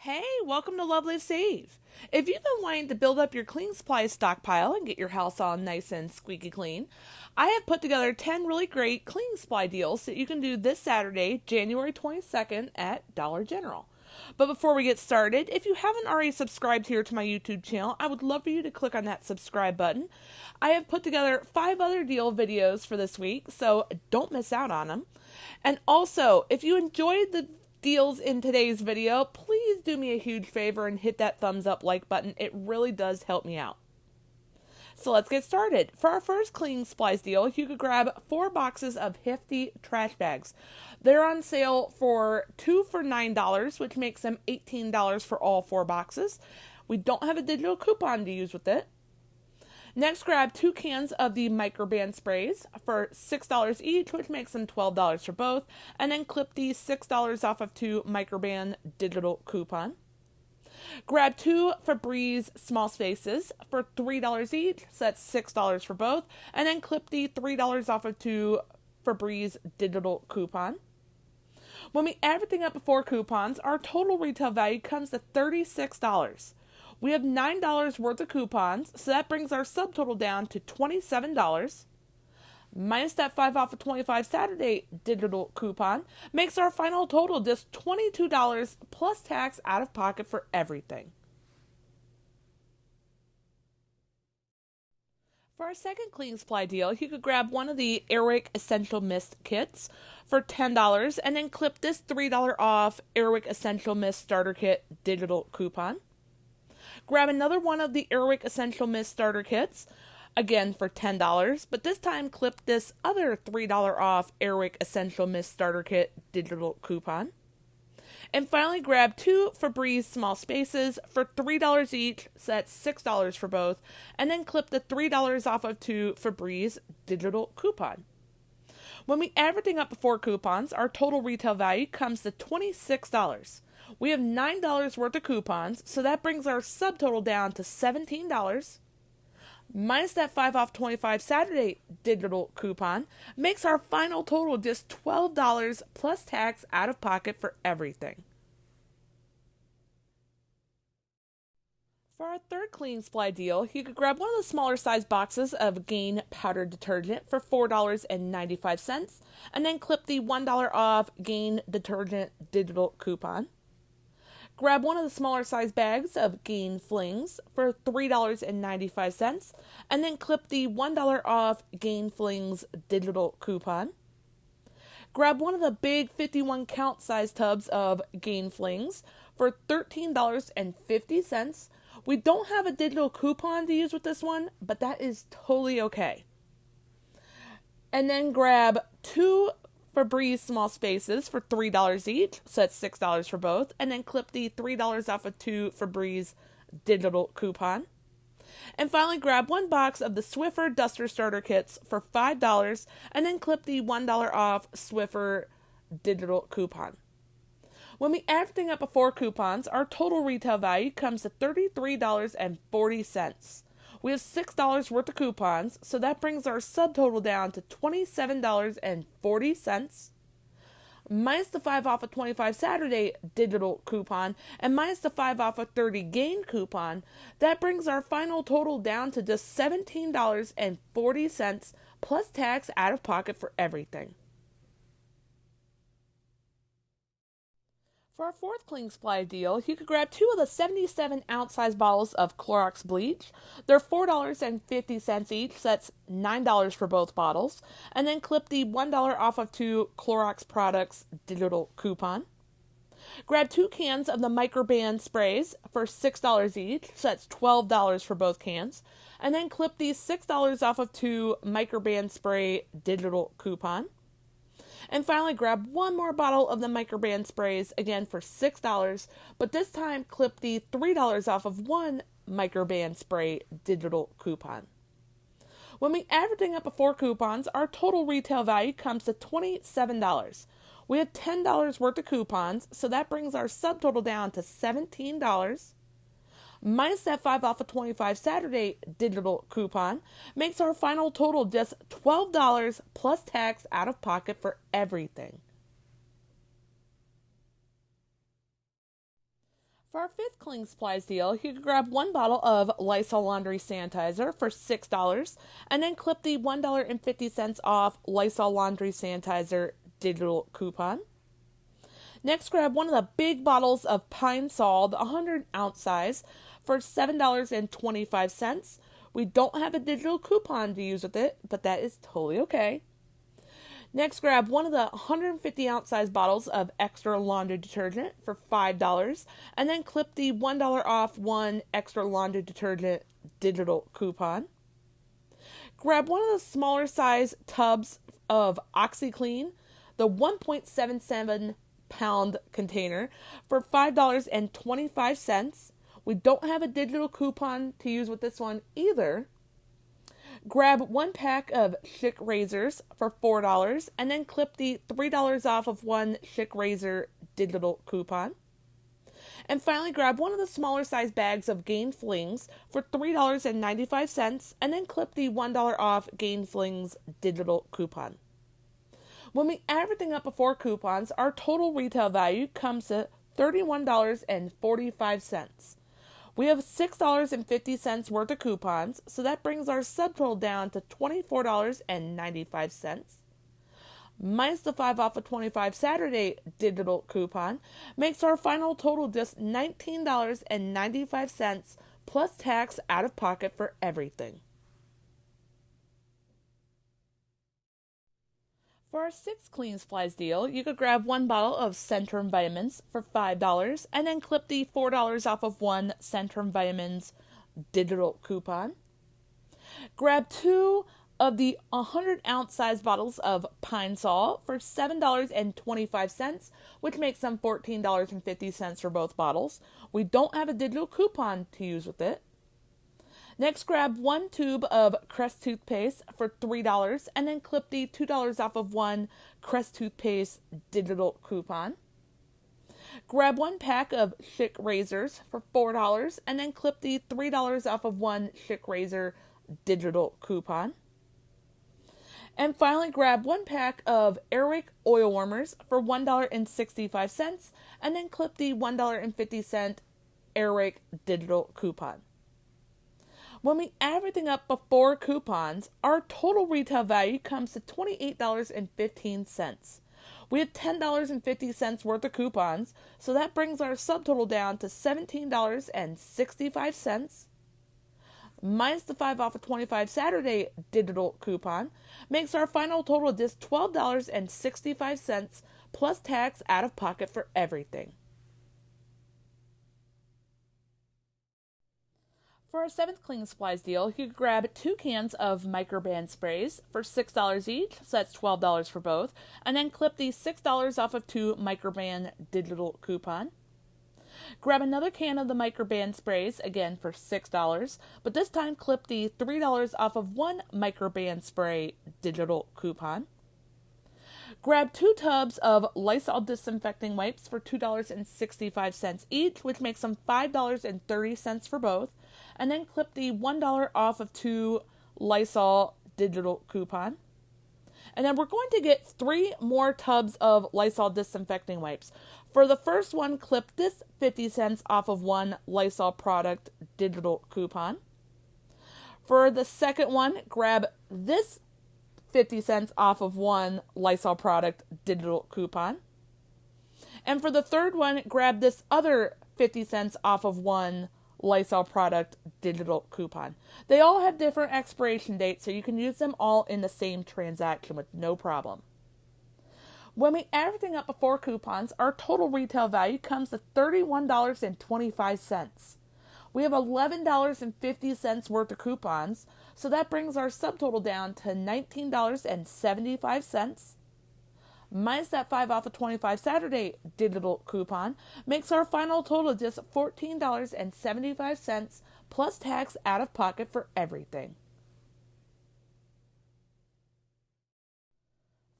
Hey, welcome to LoveLiveSave. If you've been wanting to build up your cleaning supplies stockpile and get your house all nice and squeaky clean, I have put together 10 really great cleaning supply deals that you can do this Saturday, January 22nd at Dollar General. But before we get started, if you haven't already subscribed here to my YouTube channel, I would love for you to click on that subscribe button. I have put together 5 other deal videos for this week, so don't miss out on them. And also, if you enjoyed the deals in today's video, please do me a huge favor and hit that thumbs up like button. It really does help me out. So let's get started. For our first cleaning supplies deal, you could grab 4 boxes of Hefty trash bags. They're on sale for 2 for $9, which makes them $18 for all 4 boxes. We don't have a digital coupon to use with it. Next, grab 2 cans of the microban sprays for $6 each, which makes them $12 for both, and then clip the $6 off of 2 microban digital coupon. Grab 2 Febreze small spaces for $3 each, so that's $6 for both, and then clip the $3 off of 2 Febreze digital coupon. When we add everything up before coupons, our total retail value comes to $36. We have $9 worth of coupons, so that brings our subtotal down to $27. Minus that 5 off of 25 Saturday digital coupon makes our final total just $22 plus tax out of pocket for everything. For our second cleaning supply deal, you could grab one of the Airwick Essential Mist kits for $10 and then clip this $3 off Airwick Essential Mist Starter Kit digital coupon. Grab another one of the Airwick Essential Mist starter kits, again for $10, but this time clip this other $3 off Airwick Essential Mist starter kit digital coupon. And finally, grab 2 Febreze small spaces for $3 each, so that's $6 for both, and then clip the $3 off of 2 Febreze digital coupon. When we add everything up before coupons, our total retail value comes to $26. We have $9 worth of coupons, so that brings our subtotal down to $17. Minus that 5 off 25 Saturday digital coupon makes our final total just $12 plus tax out of pocket for everything. For our third cleaning supply deal, you could grab one of the smaller size boxes of Gain powdered detergent for $4.95 and then clip the $1 off Gain detergent digital coupon. Grab one of the smaller size bags of Gain Flings for $3.95 and then clip the $1 off Gain Flings digital coupon. Grab one of the big 51 count size tubs of Gain Flings for $13.50. We don't have a digital coupon to use with this one, but that is totally okay. And then grab 2 Febreze small spaces for $3 each, so that's $6 for both, and then clip the $3 off of 2 Febreze digital coupon. And finally, grab 1 box of the Swiffer Duster Starter Kits for $5, and then clip the $1 off Swiffer digital coupon. When we add everything up before coupons, our total retail value comes to $33.40. We have $6 worth of coupons, so that brings our subtotal down to $27.40. Minus the 5 off of 25 Saturday digital coupon and minus the 5 off of 30 Gain coupon, that brings our final total down to just $17.40 plus tax out of pocket for everything. For our fourth cleaning supply deal, you could grab 2 of the 77-ounce size bottles of Clorox Bleach. They're $4.50 each, so that's $9 for both bottles, and then clip the $1 off of 2 Clorox products digital coupon. Grab 2 cans of the microban sprays for $6 each, so that's $12 for both cans, and then clip the $6 off of 2 microban spray digital coupon. And finally, grab 1 more bottle of the microban sprays, again for $6, but this time clip the $3 off of 1 microban spray digital coupon. When we add everything up before coupons, our total retail value comes to $27. We have $10 worth of coupons, so that brings our subtotal down to $17. Minus that 5 off of 25 Saturday digital coupon makes our final total just $12 plus tax out of pocket for everything. For our fifth cleaning supplies deal, you can grab one bottle of Lysol laundry sanitizer for $6 and then clip the $1.50 off Lysol laundry sanitizer digital coupon. Next, grab one of the big bottles of Pine Sol, the 100-ounce size, for $7.25. We don't have a digital coupon to use with it, but that is totally okay. Next, grab one of the 150-ounce size bottles of extra laundry detergent for $5, and then clip the $1 off one extra laundry detergent digital coupon. Grab one of the smaller size tubs of OxyClean, the 1.77-pound container, for $5.25. We don't have a digital coupon to use with this one either. Grab one pack of Schick razors for $4 and then clip the $3 off of one Schick razor digital coupon. And finally, grab one of the smaller size bags of Gain Flings for $3.95 and then clip the $1 off Gain Flings digital coupon. When we add everything up before coupons, our total retail value comes to $31.45. We have $6.50 worth of coupons, so that brings our subtotal down to $24.95. Minus the 5 off of 25 Saturday digital coupon makes our final total just $19.95 plus tax out of pocket for everything. For our sixth cleaning supplies deal, you could grab one bottle of Centrum Vitamins for $5 and then clip the $4 off of one Centrum Vitamins digital coupon. Grab two of the 100-ounce size bottles of Pine Sol for $7.25, which makes them $14.50 for both bottles. We don't have a digital coupon to use with it. Next, grab one tube of Crest toothpaste for $3 and then clip the $2 off of one Crest toothpaste digital coupon. Grab one pack of Schick razors for $4 and then clip the $3 off of one Schick razor digital coupon. And finally, grab one pack of Airwick Oil Warmers for $1.65 and then clip the $1.50 Airwick digital coupon. When we add everything up before coupons, our total retail value comes to $28.15. We have $10.50 worth of coupons, so that brings our subtotal down to $17.65. Minus the 5 off of 25 Saturday digital coupon makes our final total just $12.65 plus tax out of pocket for everything. For our seventh cleaning supplies deal, you could grab 2 cans of microban sprays for $6 each, so that's $12 for both, and then clip the $6 off of 2 microban digital coupon. Grab another can of the microban sprays, again for $6, but this time clip the $3 off of 1 microban spray digital coupon. Grab 2 tubs of Lysol Disinfecting Wipes for $2.65 each, which makes them $5.30 for both, and then clip the $1 off of 2 Lysol digital coupon. And then we're going to get 3 more tubs of Lysol Disinfecting Wipes. For the first one, clip this 50 cents off of 1 Lysol product digital coupon. For the second one, grab this 50 cents off of 1 Lysol product digital coupon. And for the third one, grab this other 50 cents off of 1 Lysol product digital coupon. They all have different expiration dates, so you can use them all in the same transaction with no problem. When we add everything up before coupons, our total retail value comes to $31.25. We have $11.50 worth of coupons, so that brings our subtotal down to $19.75. Minus that 5 off of 25 Saturday digital coupon makes our final total just $14.75 plus tax out of pocket for everything.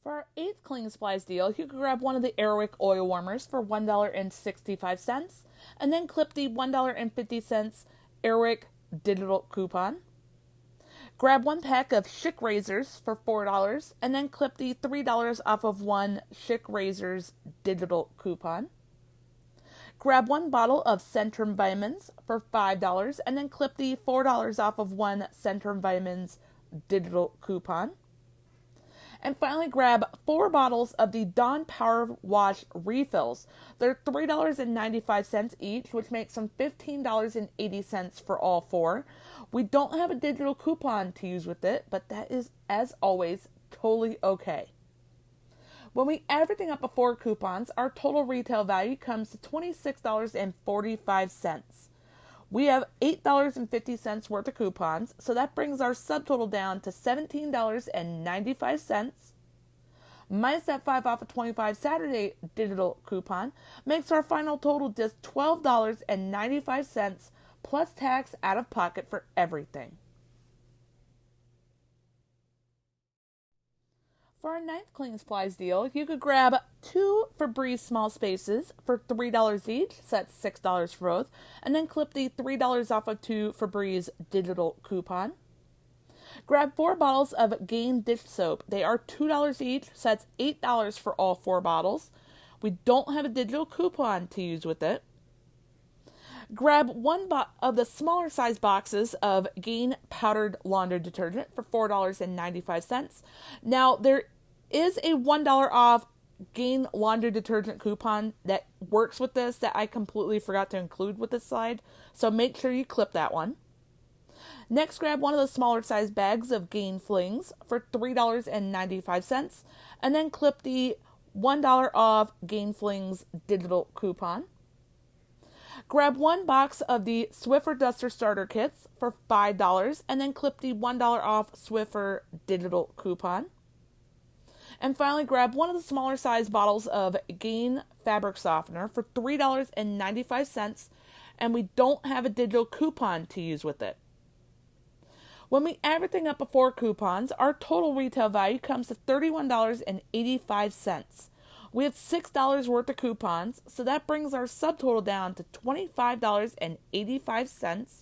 For our 8th cleaning supplies deal, you can grab one of the Airwick Oil Warmers for $1.65 and then clip the $1.50 Airwick digital coupon. Grab one pack of Schick razors for $4 and then clip the $3 off of 1 Schick razors digital coupon. Grab one bottle of Centrum Vitamins for $5 and then clip the $4 off of one Centrum Vitamins digital coupon. And finally, grab 4 bottles of the Dawn Power Wash refills. They're $3.95 each, which makes them $15.80 for all 4. We don't have a digital coupon to use with it, but that is, as always, totally okay. When we add everything up before coupons, our total retail value comes to $26.45. We have $8.50 worth of coupons, so that brings our subtotal down to $17.95. Minus that 5 off of 25 Saturday digital coupon makes our final total just $12.95 plus tax out of pocket for everything. For our 9th cleaning supplies deal, you could grab 2 Febreze small spaces for $3 each, so that's $6 for both, and then clip the $3 off of 2 Febreze digital coupon. Grab 4 bottles of Gain dish soap. They are $2 each, so that's $8 for all 4 bottles. We don't have a digital coupon to use with it. Grab 1 of the smaller size boxes of Gain powdered laundry detergent for $4.95. Now, there is a $1 off Gain laundry detergent coupon that works with this that I completely forgot to include with this slide, so make sure you clip that one. Next, grab one of the smaller size bags of Gain Flings for $3.95, and then clip the $1 off Gain Flings digital coupon. Grab 1 box of the Swiffer Duster Starter Kits for $5 and then clip the $1 off Swiffer digital coupon. And finally, grab one of the smaller size bottles of Gain Fabric Softener for $3.95, and we don't have a digital coupon to use with it. When we add everything up before coupons, our total retail value comes to $31.85. We have $6 worth of coupons, so that brings our subtotal down to $25.85.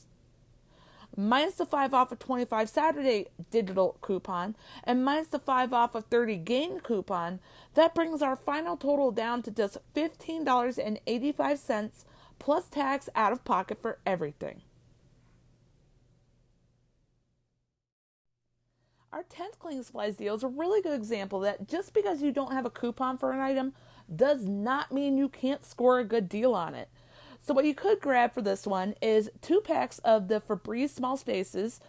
Minus the 5 off of 25 Saturday digital coupon, and minus the 5 off of 30 Gain coupon, that brings our final total down to just $15.85 plus tax out of pocket for everything. Our 10th cleaning supplies deal is a really good example that just because you don't have a coupon for an item does not mean you can't score a good deal on it. So what you could grab for this one is 2 packs of the Febreze small spaces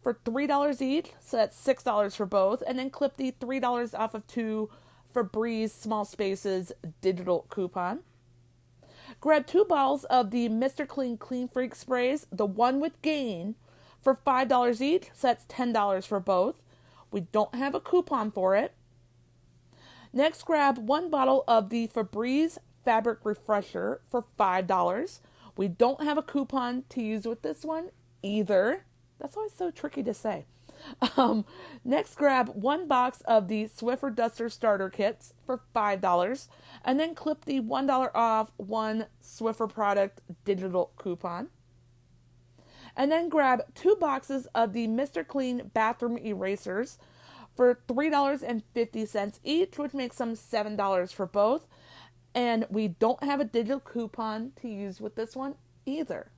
for $3 each, so that's $6 for both, and then clip the $3 off of 2 Febreze small spaces digital coupon. Grab 2 bottles of the Mr. Clean Clean Freak sprays, the one with Gain, for $5 each, so that's $10 for both. We don't have a coupon for it. Next, grab 1 bottle of the Febreze Fabric Refresher for $5. We don't have a coupon to use with this one either. That's always so tricky to say. Next, grab 1 box of the Swiffer Duster Starter Kits for $5, and then clip the $1 off 1 Swiffer product digital coupon. And then grab 2 boxes of the Mr. Clean bathroom erasers for $3.50 each, which makes them $7 for both. And we don't have a digital coupon to use with this one either.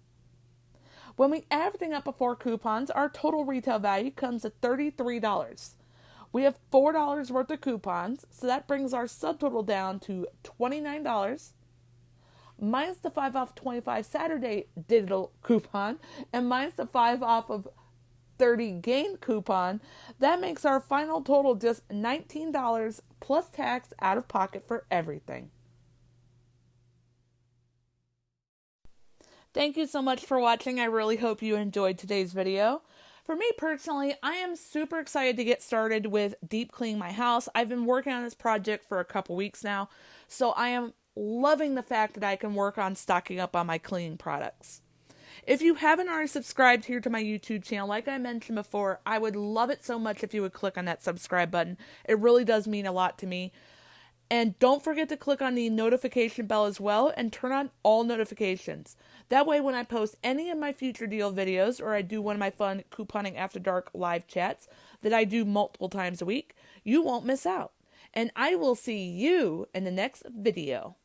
When we add everything up before coupons, our total retail value comes to $33. We have $4 worth of coupons, so that brings our subtotal down to $29. Minus the 5 off 25 Saturday digital coupon, and minus the 5 off of 30 Gain coupon, that makes our final total just $19 plus tax out of pocket for everything. Thank you so much for watching. I really hope you enjoyed today's video. For me personally, I am super excited to get started with deep cleaning my house. I've been working on this project for a couple weeks now, so I am loving the fact that I can work on stocking up on my cleaning products. If you haven't already subscribed here to my YouTube channel, like I mentioned before, I would love it so much if you would click on that subscribe button. It really does mean a lot to me. And don't forget to click on the notification bell as well and turn on all notifications. That way when I post any of my future deal videos or I do one of my fun couponing after dark live chats that I do multiple times a week, you won't miss out. And I will see you in the next video.